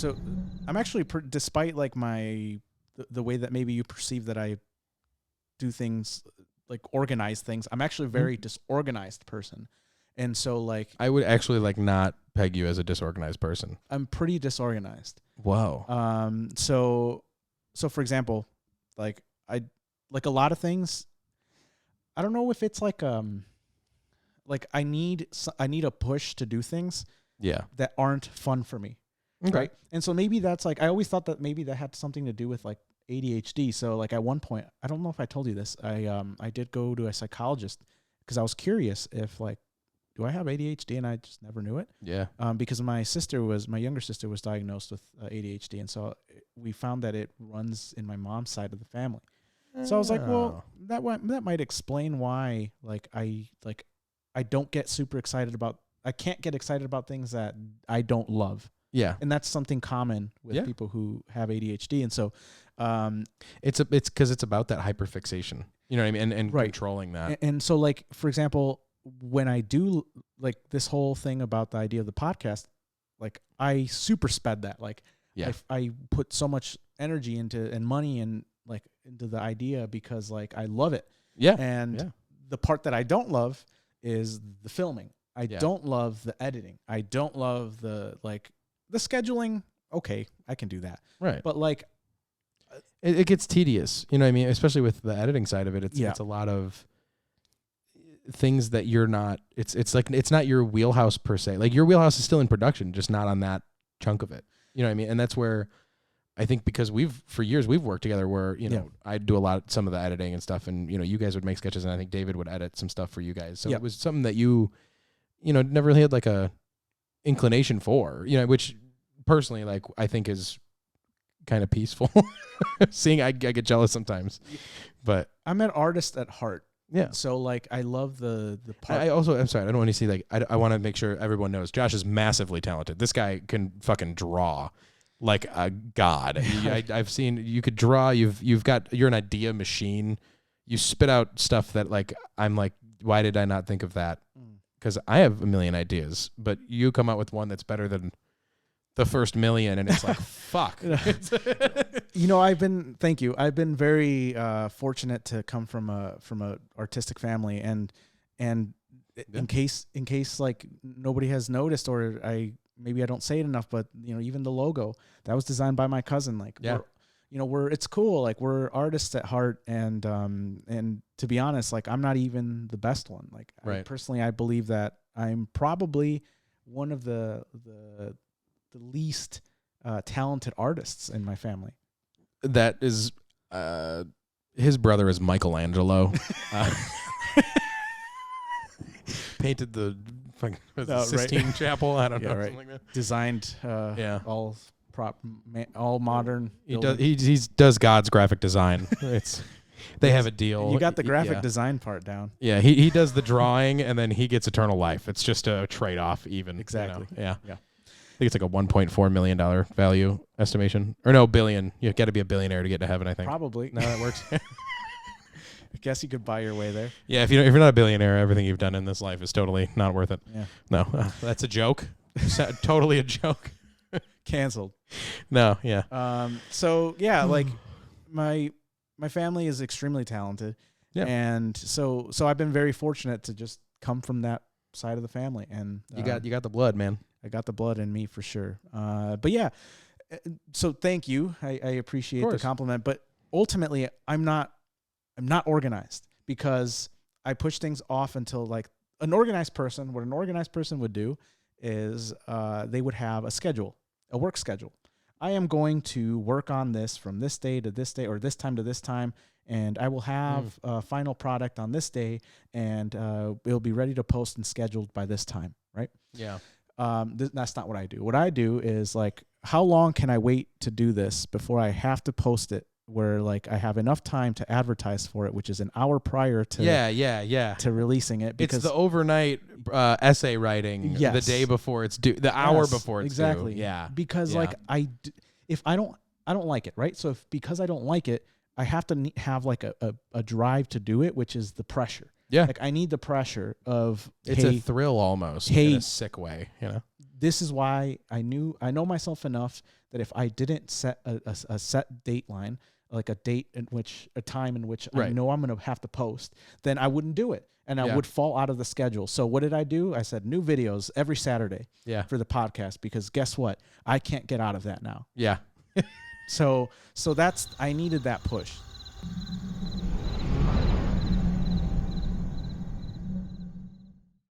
So I'm actually, despite like the way that maybe you perceive that I do things, like organize things, I'm actually a very disorganized person. And so like I would actually like not peg you as a disorganized person. I'm pretty disorganized. Whoa. So for example, like I like a lot of things. I don't know if it's like I need a push to do things that aren't fun for me. Okay. Right. And so maybe that's like, I always thought that maybe that had something to do with like ADHD. So like at one point, I don't know if I told you this, I did go to a psychologist because I was curious if like, do I have ADHD? And I just never knew it. Yeah. Because my younger sister was diagnosed with ADHD. And so we found that it runs in my mom's side of the family. So I was like, well, that might explain why like I don't get super excited about, I can't get excited about things that I don't love. Yeah. And that's something common with people who have ADHD. And so it's because it's about that hyperfixation. You know what I mean? And controlling that. And so like, for example, when I do like this whole thing about the idea of the podcast, like I super sped that. Like I put so much energy and money and like into the idea because like I love it. Yeah. And the part that I don't love is the filming. I don't love the editing. I don't love the scheduling. Okay, I can do that. Right. But like it gets tedious. You know what I mean? Especially with the editing side of it. It's a lot of things that you're not, it's like, it's not your wheelhouse per se. Like your wheelhouse is still in production, just not on that chunk of it. You know what I mean? And that's where I think, because for years we've worked together where, you know, I'd do some of the editing and stuff, and, you know, you guys would make sketches, and I think David would edit some stuff for you guys. So it was something that you know, never really had like a inclination for, you know, which personally, like, I think is kind of peaceful. Seeing, I get jealous sometimes, but I'm an artist at heart. Yeah. So like, I love the part. I'm sorry, I don't want to see, like, I want to make sure everyone knows Josh is massively talented. This guy can fucking draw like a god. I've seen, you could draw, you're an idea machine. You spit out stuff that like, I'm like, why did I not think of that? Because I have a million ideas, but you come out with one that's better than the first million, and it's like, fuck. You know, thank you. I've been very fortunate to come from a artistic family, and in case like nobody has noticed, or maybe I don't say it enough, but you know, even the logo that was designed by my cousin. Like, it's cool. Like, we're artists at heart, and to be honest, like, I'm not even the best one. Like, I believe that I'm probably one of the least talented artists in my family. That is, his brother is Michelangelo. Painted the Sistine Chapel. I don't know. Right. Something like that. Designed all modern. He does God's graphic design. They have a deal. You got the graphic design part down. Yeah, he does the drawing, and then he gets eternal life. It's just a trade-off, even. Exactly. You know? Yeah. I think it's like a $1.4 million value estimation. Or no, billion. You got to be a billionaire to get to heaven, I think. Probably. No, that works. I guess you could buy your way there. Yeah, if you're not a billionaire, everything you've done in this life is totally not worth it. Yeah. No, that's a joke. Totally a joke. Canceled. No, yeah. So yeah, like my family is extremely talented. Yeah. And so I've been very fortunate to just come from that side of the family, and you got the blood, man. I got the blood in me for sure. But yeah, so thank you. I appreciate the compliment, but ultimately I'm not organized, because I push things off until, like, what an organized person would do is they would have a schedule, a work schedule. I am going to work on this from this day to this day, or this time to this time, and I will have a final product on this day, and it'll be ready to post and scheduled by this time, right? Yeah. That's not what I do. What I do is, like, how long can I wait to do this before I have to post it, where, like, I have enough time to advertise for it, which is an hour prior to to releasing it. Because it's the overnight essay writing the day before it's due, the hour before it's due. Yeah. Because like if I don't like it, right? So because I don't like it, I have to have like a drive to do it, which is the pressure. Yeah. Like, I need the pressure of, it's a thrill almost, in a sick way, you know? this is why I know myself enough that if I didn't set a set dateline, like a time in which I know I'm going to have to post, then I wouldn't do it. And I would fall out of the schedule. So what did I do? I said new videos every Saturday for the podcast, because guess what? I can't get out of that now. Yeah. So I needed that push.